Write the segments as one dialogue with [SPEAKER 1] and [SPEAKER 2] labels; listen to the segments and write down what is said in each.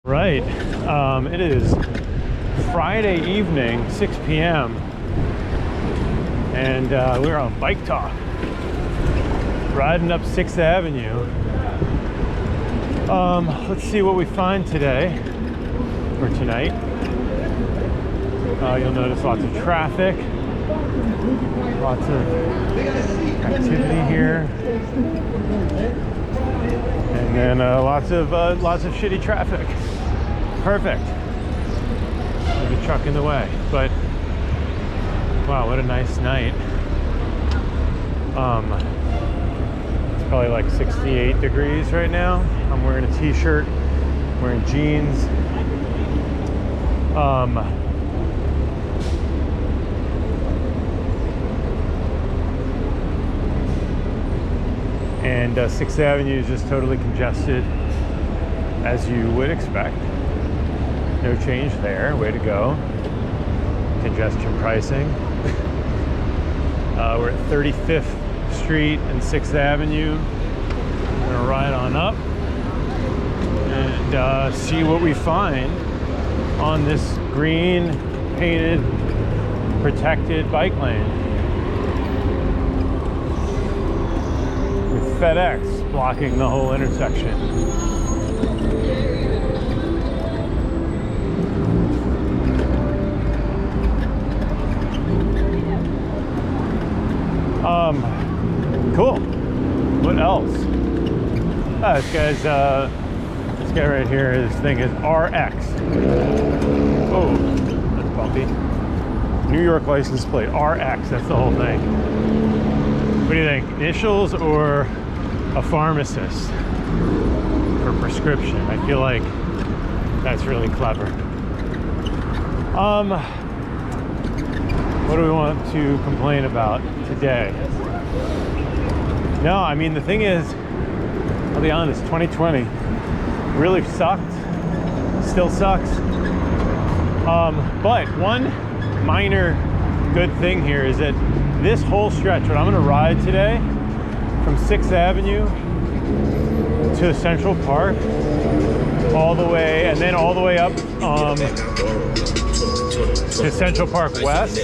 [SPEAKER 1] Right, it is Friday evening, 6 p.m. and we're on Bike Talk, riding up 6th Avenue. Let's see what we find today, or tonight. You'll notice lots of traffic, lots of activity here, and then lots of shitty traffic. Perfect. There's a truck in the way, but wow, what a nice night. It's probably like 68 degrees right now. I'm wearing a t-shirt, wearing jeans. And 6th Avenue is just totally congested, as you would expect. No change there, way to go. Congestion pricing. We're at 35th Street and 6th Avenue. We're gonna ride on up and see what we find on this green painted protected bike lane with FedEx blocking the whole intersection. Cool. What else? This guy right here, his thing is RX. Oh, that's bumpy. New York license plate, RX, that's the whole thing. What do you think? Initials or a pharmacist for prescription? I feel like that's really clever. What do we want to complain about today? No, I mean, the thing is, I'll be honest, 2020 really sucked, still sucks. But one minor good thing here is that this whole stretch, what I'm gonna ride today, from 6th Avenue to Central Park, all the way, and then all the way up to Central Park West. The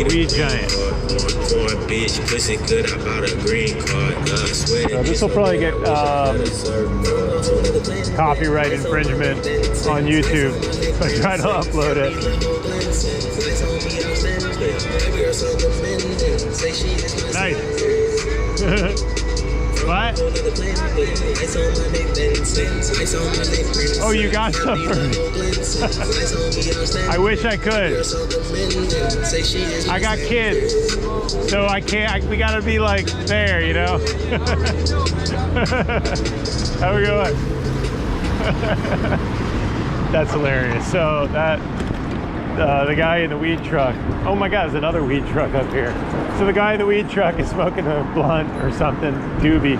[SPEAKER 1] weed giant. So this will probably get copyright infringement on YouTube if I try to upload it. Nice. What? Oh, you got some for me. I wish I could. I got kids, so I can't. We gotta be like there, you know. How we going? That's hilarious. So that the guy in the weed truck. Oh my God, there's another weed truck up here. So the guy in the weed truck is smoking a blunt or something, doobie,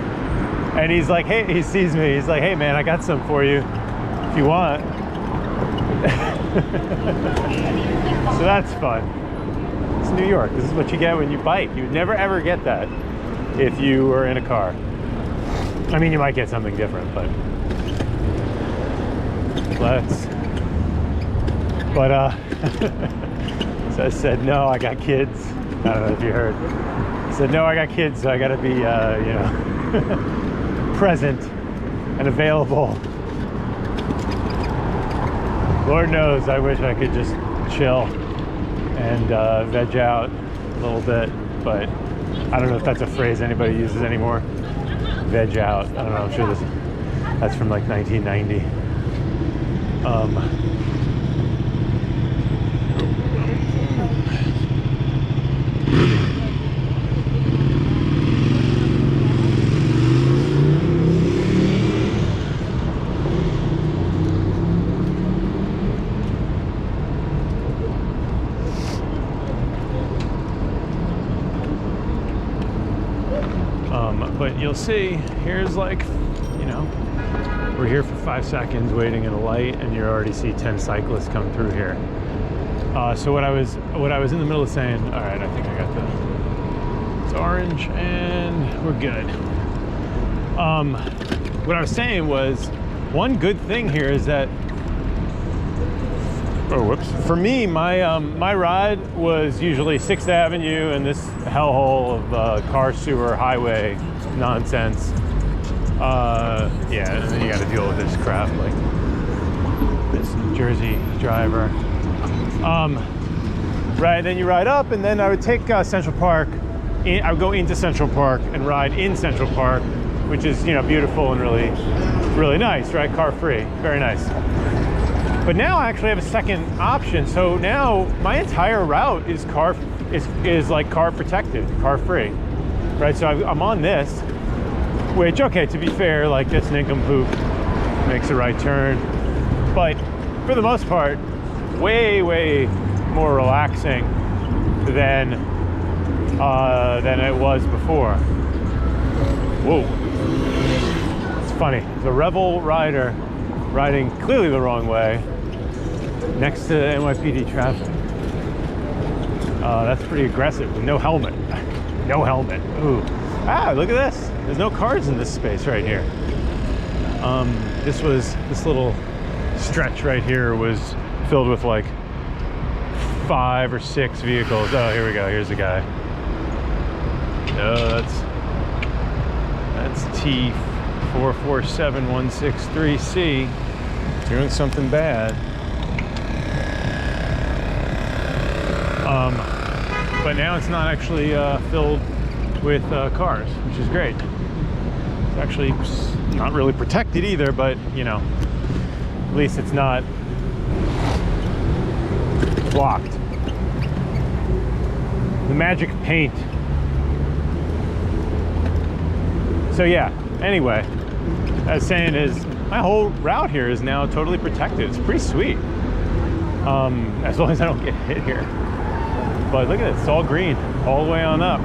[SPEAKER 1] and he's like, hey, he sees me. He's like, hey man, I got some for you if you want. So that's fun. It's New York. This is what you get when you bike. You would never ever get that if you were in a car. I mean, you might get something different, but so I said, no, I got kids. I don't know if you heard. I said, no, I got kids, so I gotta be, you know, present and available. Lord knows, I wish I could just chill and veg out a little bit, but I don't know if that's a phrase anybody uses anymore. Veg out. I don't know. I'm sure that's from like 1990. But you'll see, here's like, you know, we're here for 5 seconds waiting at a light, and you already see 10 cyclists come through here. So what I was in the middle of saying, all right, I think I got the, it's orange and we're good. What I was saying was, one good thing here is that, oh, whoops. For me, my ride was usually 6th Avenue and this hellhole of car sewer highway nonsense. Yeah, and then you got to deal with this crap like this New Jersey driver. Right, then you ride up, and then I would take Central Park. I would go into Central Park and ride in Central Park, which is, you know, beautiful and really, really nice, right? Car free, very nice. But now I actually have a second option. So now my entire route is like car protected, car free, right? So I'm on this, which, okay, to be fair, like this nincompoop makes a right turn, but for the most part, way, way more relaxing than it was before. Whoa. It's funny. The Rebel rider riding clearly the wrong way next to NYPD traffic. That's pretty aggressive. No helmet. No helmet. Ooh. Ah, look at this. There's no cars in this space right here. This little stretch right here was filled with like 5 or 6 vehicles. Oh, here we go. Here's a guy. Oh, that's T447163C doing something bad. But now it's not actually filled with cars, which is great. It's actually not really protected either, but you know, at least it's not blocked. The magic paint. So yeah, anyway, what I was saying is my whole route here is now totally protected. It's pretty sweet. As long as I don't get hit here. But look at it, it's all green, all the way on up.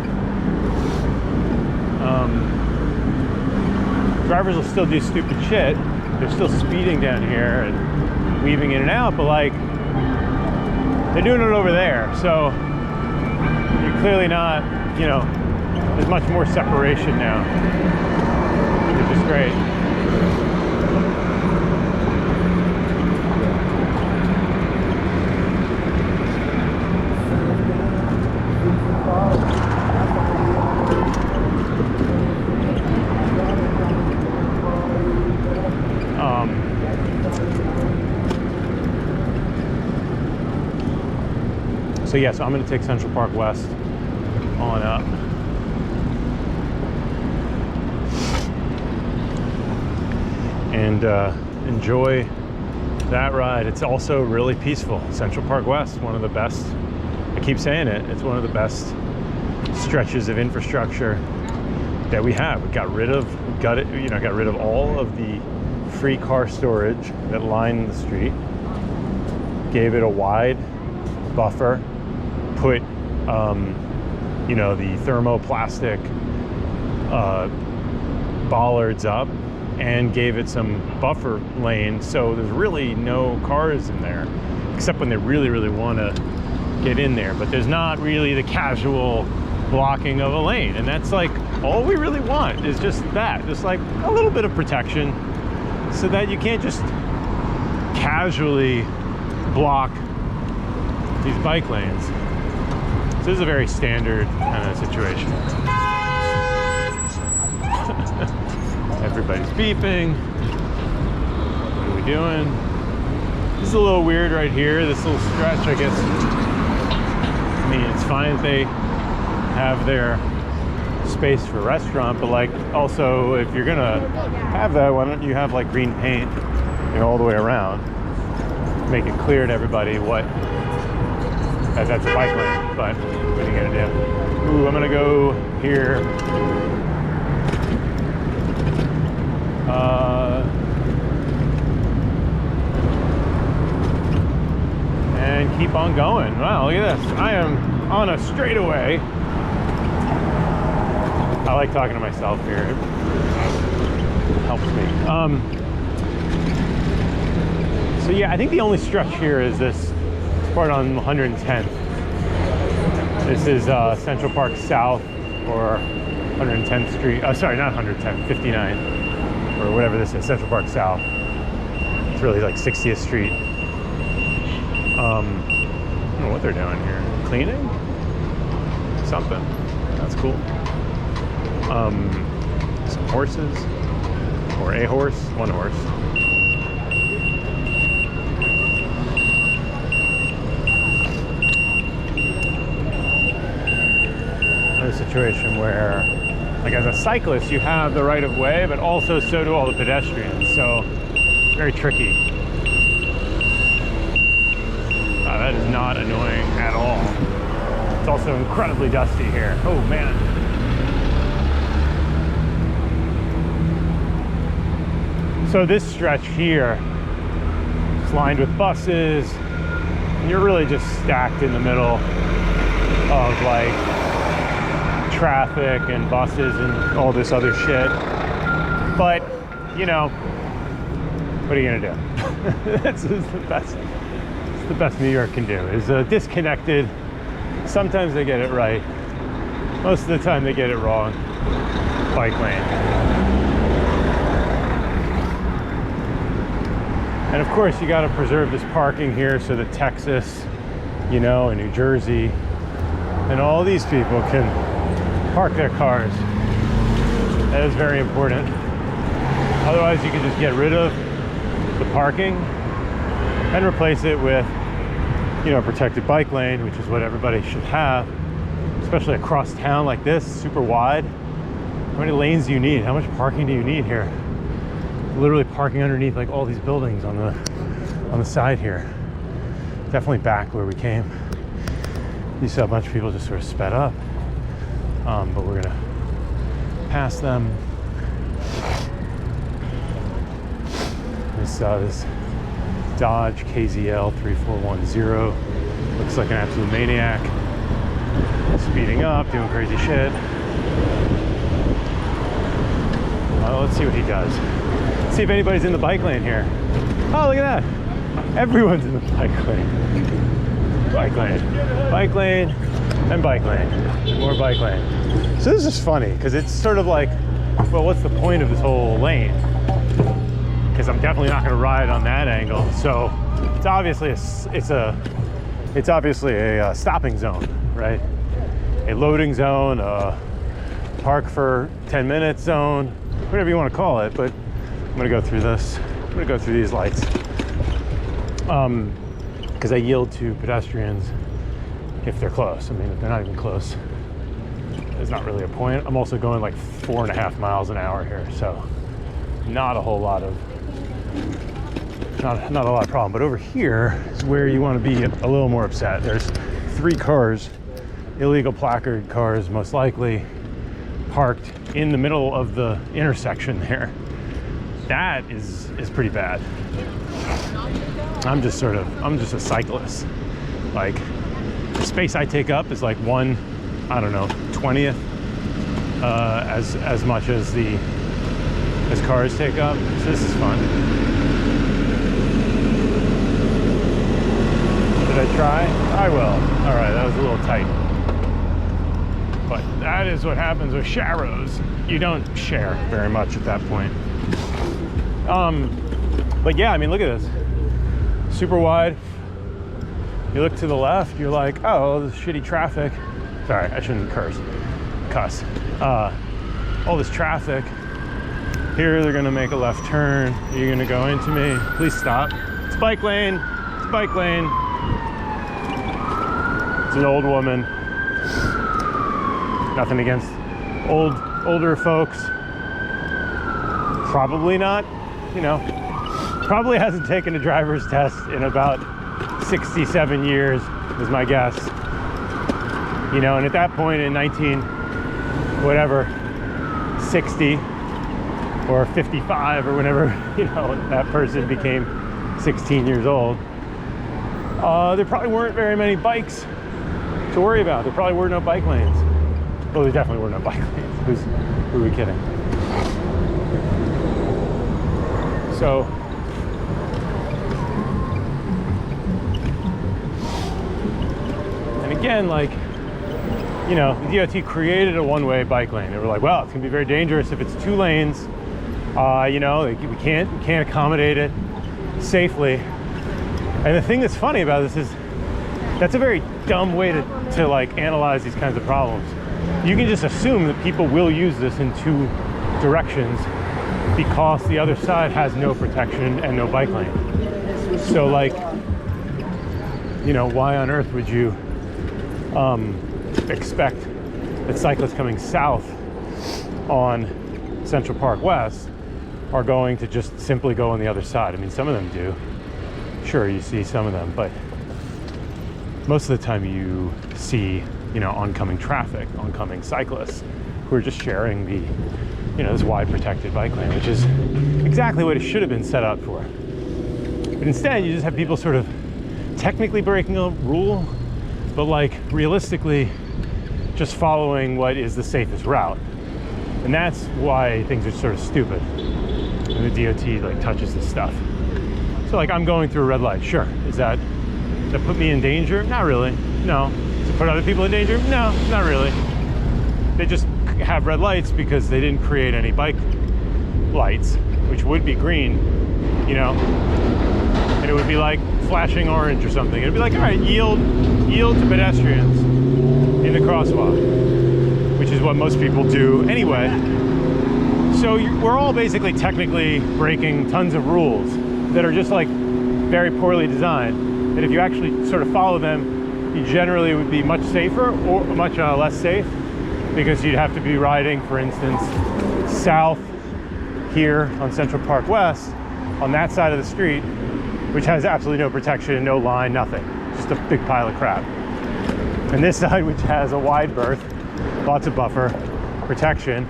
[SPEAKER 1] Drivers will still do stupid shit. They're still speeding down here and weaving in and out, but like, they're doing it over there. So you're clearly not, you know, there's much more separation now, which is great. So yeah, so I'm going to take Central Park West on up. And enjoy that ride. It's also really peaceful. Central Park West, one of the best, I keep saying it, it's one of the best stretches of infrastructure that we have. We got rid of all of the free car storage that lined the street, gave it a wide buffer, put you know, the thermoplastic bollards up, and gave it some buffer lane, so there's really no cars in there, except when they really, really want to get in there. But there's not really the casual blocking of a lane, and that's like all we really want, is just that, just like a little bit of protection, so that you can't just casually block these bike lanes. So this is a very standard kind of situation. Everybody's beeping. What are we doing? This is a little weird right here, this little stretch, I guess. I mean, it's fine if they have their space for restaurant, but like, also, if you're gonna have that, why don't you have like green paint, you know, all the way around? Make it clear to everybody what, that's a bike lane, but what are you gonna do? Ooh, I'm gonna go here. And keep on going. Wow, look at this. I am on a straightaway. I like talking to myself here. It helps me. So yeah, I think the only stretch here is this part on 110th. This is Central Park South, or 110th Street. Oh, sorry, not 110th, 59, or whatever this is, Central Park South. It's really like 60th Street. I don't know what they're doing here. Cleaning? Something. That's cool. Some horses, or a horse, one horse. A situation where, like, as a cyclist, you have the right of way, but also so do all the pedestrians. So, very tricky. That is not annoying at all. It's also incredibly dusty here. Oh man. So this stretch here is lined with buses, and you're really just stacked in the middle of like traffic and buses and all this other shit. But, you know, what are you gonna do? That's the best. It's the best New York can do, is disconnected. Sometimes they get it right. Most of the time they get it wrong. Bike lane. And of course you gotta preserve this parking here so that Texas, you know, and New Jersey, and all these people can park their cars. That is very important. Otherwise you can just get rid of the parking and replace it with, you know, a protected bike lane, which is what everybody should have, especially across town like this, super wide. How many lanes do you need? How much parking do you need here? Literally parking underneath like all these buildings on the side here. Definitely back where we came. You saw a bunch of people just sort of sped up, but we're gonna pass them. This Dodge KZL 3410 looks like an absolute maniac, speeding up, doing crazy shit. Let's see what he does. Let's see if anybody's in the bike lane here. Oh, look at that. Everyone's in the bike lane. Bike lane, bike lane, and bike lane. More bike lane. So this is funny because it's sort of like, well, what's the point of this whole lane? Because I'm definitely not going to ride on that angle. So it's obviously a stopping zone, right? A loading zone, a park for 10 minute zone, whatever you want to call it. But I'm going to go through this. I'm going to go through these lights. Because I yield to pedestrians if they're close. I mean, if they're not even close, there's not really a point. I'm also going like 4.5 miles an hour here, so not a whole lot of, not a lot of problem. But over here is where you want to be a little more upset. There's 3 cars, illegal placard cars, most likely, parked in the middle of the intersection there. That is pretty bad. I'm just a cyclist. Like, the space I take up is like 1/20th as much as cars take up. So this is fun. Did I try? I will. All right, that was a little tight. But that is what happens with sharrows. You don't share very much at that point. But yeah, I mean, look at this. Super wide. You look to the left, you're like, oh, this shitty traffic. Sorry, I shouldn't cuss. All this traffic. Here they're gonna make a left turn. You're gonna go into me. Please stop. It's bike lane. It's bike lane. It's an old woman. Nothing against older folks. Probably not, you know. Probably hasn't taken a driver's test in about 67 years, is my guess. You know, and at that point in 60 or 55 or whenever, you know, that person became 16 years old, there probably weren't very many bikes to worry about. There probably were no bike lanes. Well, there definitely were no bike lanes. Who are we kidding? So, and again, like, you know, the DOT created a one-way bike lane. They were like, well, it's gonna be very dangerous if it's 2 lanes. You know, we can't accommodate it safely. And the thing that's funny about this is that's a very dumb way to like analyze these kinds of problems. You can just assume that people will use this in 2 directions because the other side has no protection and no bike lane. So like, you know, why on earth would you expect that cyclists coming south on Central Park West are going to just simply go on the other side? I mean, some of them do. Sure, you see some of them, but most of the time you see, you know, oncoming traffic, oncoming cyclists who are just sharing the, you know, this wide protected bike lane, which is exactly what it should have been set up for. But instead, you just have people sort of technically breaking a rule, but like realistically just following what is the safest route. And that's why things are sort of stupid when the DOT like touches this stuff. So like, I'm going through a red light, sure. Does that put me in danger? Not really, no. Does it put other people in danger? No, not really. They just have red lights because they didn't create any bike lights, which would be green, you know? And it would be like flashing orange or something. It'd be like, all right, yield to pedestrians in the crosswalk, which is what most people do anyway. So we're all basically technically breaking tons of rules that are just like very poorly designed. And if you actually sort of follow them, you generally would be much safer or much less safe, because you'd have to be riding, for instance, south here on Central Park West on that side of the street, which has absolutely no protection, no line, nothing. Just a big pile of crap. And this side, which has a wide berth, lots of buffer, protection,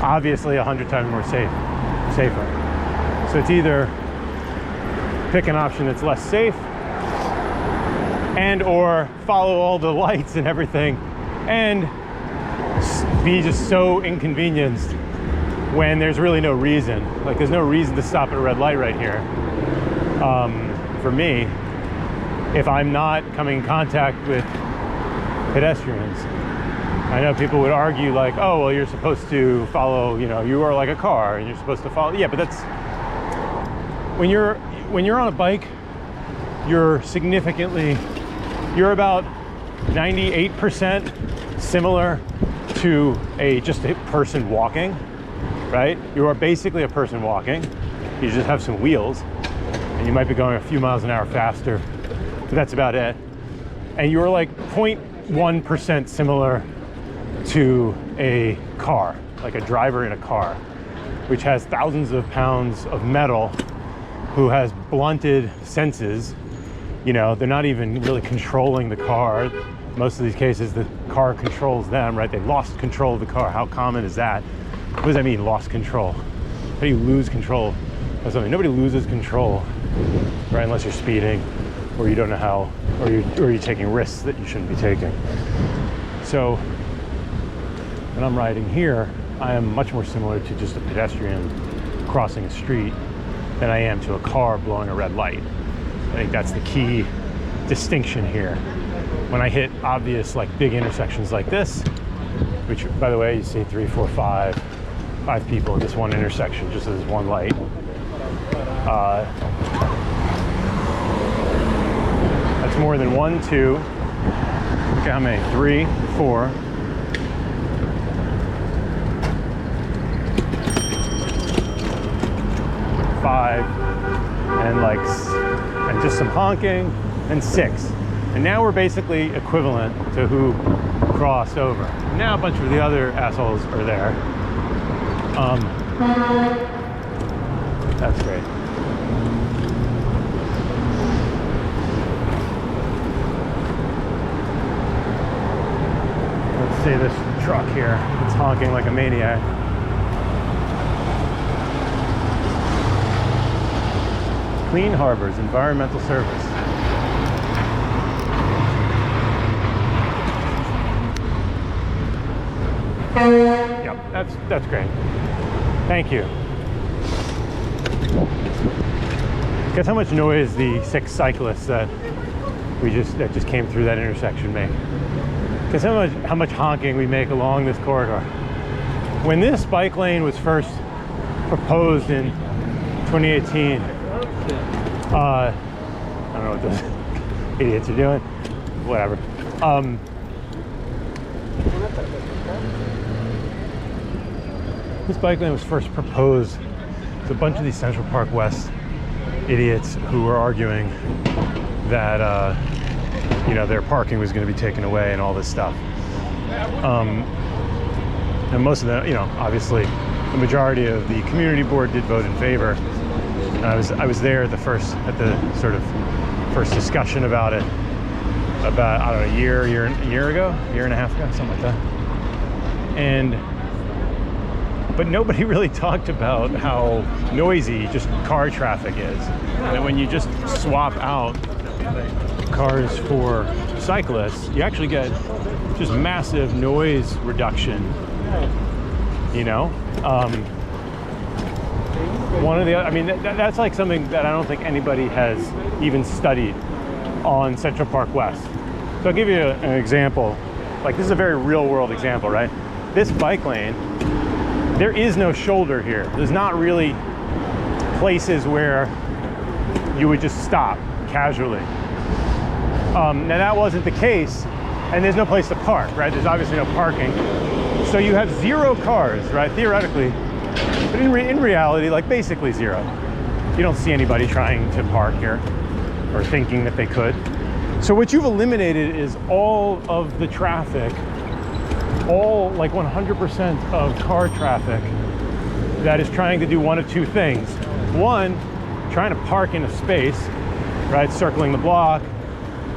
[SPEAKER 1] obviously 100 times more safer. So it's either pick an option that's less safe and or follow all the lights and everything and be just so inconvenienced when there's really no reason. Like, there's no reason to stop at a red light right here. For me, if I'm not coming in contact with pedestrians. I know people would argue like, oh, well, you're supposed to follow, you know, you are like a car and you're supposed to follow. Yeah, but that's, when you're on a bike, you're about 98% similar to just a person walking, right? You are basically a person walking. You just have some wheels and you might be going a few miles an hour faster, but that's about it. And you're like 0.1% similar to a car, like a driver in a car, which has thousands of pounds of metal, who has blunted senses. You know, they're not even really controlling the car. Most of these cases, the car controls them, right? They lost control of the car. How common is that? What does that mean, lost control? How do you lose control of something? Nobody loses control, right? Unless you're speeding, or you don't know how, or you're taking risks that you shouldn't be taking. So when I'm riding here, I am much more similar to just a pedestrian crossing a street than I am to a car blowing a red light. I think that's the key distinction here. When I hit obvious, like big intersections like this, which, by the way, you see 3, 4, 5 people at this one intersection, just as one light. That's more than 1, 2. Look at how many? 3, 4. 5, and just some honking, and 6. And now we're basically equivalent to who crossed over. Now a bunch of the other assholes are there. That's great. Let's see this truck here. It's honking like a maniac. Clean Harbors Environmental Service. Yep, that's great. Thank you. Guess how much noise the 6 cyclists that just came through that intersection make? Because how much honking we make along this corridor. When this bike lane was first proposed in 2018, I don't know what those idiots are doing. Whatever. This bike lane was first proposed. It's a bunch of these Central Park West idiots who were arguing that you know, their parking was going to be taken away and all this stuff. And most of them, you know, obviously the majority of the community board did vote in favor. And I was there at the first discussion about it, about, I don't know, a year and a half ago, something like that. But nobody really talked about how noisy just car traffic is. And when you just swap out cars for cyclists, you actually get just massive noise reduction, you know? I mean, that's like something that I don't think anybody has even studied on Central Park West. So I'll give you an example. Like, this is a very real world example, right? This bike lane, there is no shoulder here. There's not really places where you would just stop casually. Now that wasn't the case, and there's no place to park, right? There's obviously no parking. So you have 0 cars, right, theoretically, but in reality, like basically 0. You don't see anybody trying to park here or thinking that they could. So what you've eliminated is all of the traffic, all like 100% of car traffic that is trying to do one of two things. One, trying to park in a space, right? Circling the block,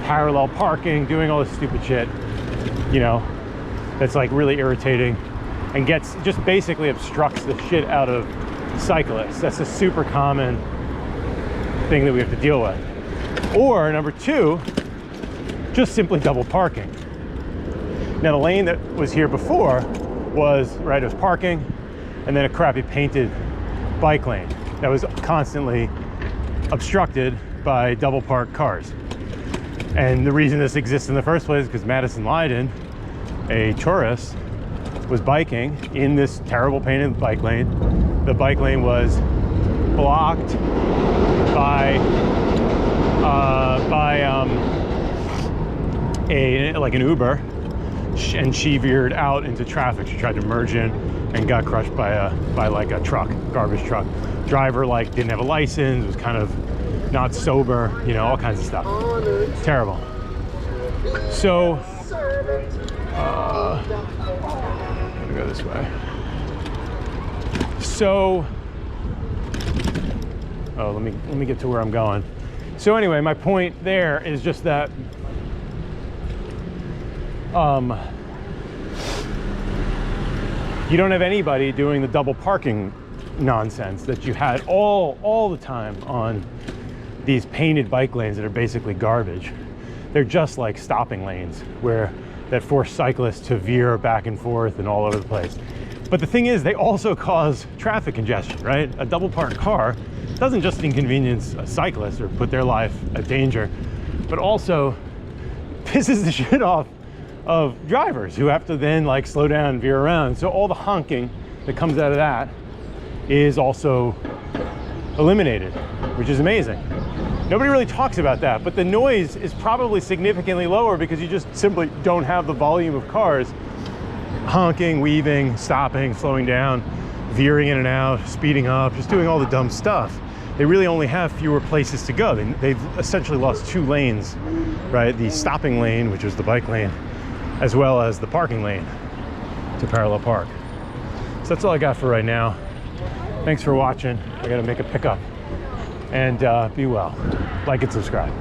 [SPEAKER 1] parallel parking, doing all this stupid shit, you know, that's like really irritating and just basically obstructs the shit out of cyclists. That's a super common thing that we have to deal with. Or number 2, just simply double parking. Now the lane that was here before was, right, it was parking and then a crappy painted bike lane that was constantly obstructed by double parked cars. And the reason this exists in the first place is because Madison Leiden, a tourist, was biking in this terrible painted bike lane. The bike lane was blocked by an Uber, and she veered out into traffic. She tried to merge in and got crushed by like a truck, garbage truck. Driver like didn't have a license, was kind of not sober, you know, all kinds of stuff. It's terrible. So I'm gonna go this way. So let me get to where I'm going. So anyway, my point there is just that you don't have anybody doing the double parking nonsense that you had all the time on these painted bike lanes that are basically garbage. They're just like stopping lanes that force cyclists to veer back and forth and all over the place. But the thing is, they also cause traffic congestion, right? A double parked car doesn't just inconvenience a cyclist or put their life at danger, but also pisses the shit off of drivers who have to then like slow down and veer around. So all the honking that comes out of that is also eliminated, which is amazing. Nobody really talks about that, but the noise is probably significantly lower because you just simply don't have the volume of cars honking, weaving, stopping, slowing down, veering in and out, speeding up, just doing all the dumb stuff. They really only have fewer places to go. They've essentially lost 2 lanes, right? The stopping lane, which is the bike lane, as well as the parking lane to parallel park. So that's all I got for right now. Thanks for watching. I gotta make a pickup. And be well. Like and subscribe.